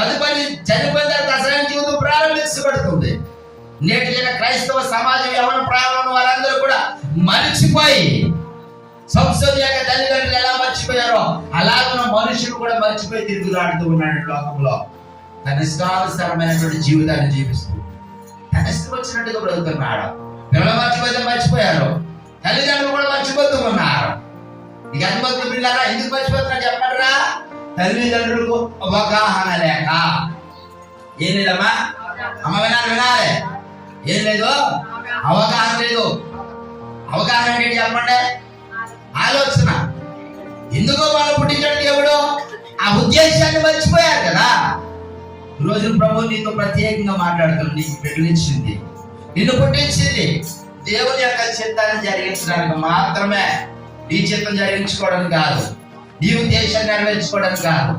తదుపరి చనిపోయిన తర్వాత అసలైన జీవితం ప్రారంభించబడుతుంది. నేటి క్రైస్తవ సమాజం యవ్వన ప్రాయంలో వారందరూ కూడా మరిచిపోయి సంస్థ యొక్క తల్లిదండ్రులు ఎలా మర్చిపోయారో అలాగే మనుషులు కూడా మర్చిపోయి తిరుగులాడుతూ ఉన్నాడు లోకంలో. తన ఇష్టానుసారమైనటువంటి జీవితాన్ని జీవిస్తూ తన ఇష్టం వచ్చినట్టుగా బ్రతుకుతున్నాడు. పిల్లలు మర్చిపోయారు, తల్లిదండ్రులు కూడా మర్చిపోతూ ఉన్నారు. ఇక అనుమతులు పిల్లరా ఎందుకు మర్చిపోతున్నారు చెప్పండిరా? తల్లిదండ్రులకు అవగాహన లేక. ఏం లేదమ్మా, అమ్మ వినాలి, ఏం లేదు, అవగాహన లేదు. అవగాహన ఏంటి చెప్పండి? ఆలోచన. ఎందుకో వాళ్ళు పుట్టించాడు దేవుడు, ఆ ఉద్దేశాన్ని మర్చిపోయారు కదా. ఈరోజు ప్రభు నీతో ప్రత్యేకంగా మాట్లాడుతున్నాడు. నీకు పెళ్లించింది, నిన్ను పుట్టించింది దేవుని యొక్క చిత్తాన్ని జరిగించడానికి మాత్రమే. నీ చిత్తం జరిగించుకోవడానికి కాదు, నీ ఉద్దేశాన్ని నెరవేర్చుకోవడానికి కాదు.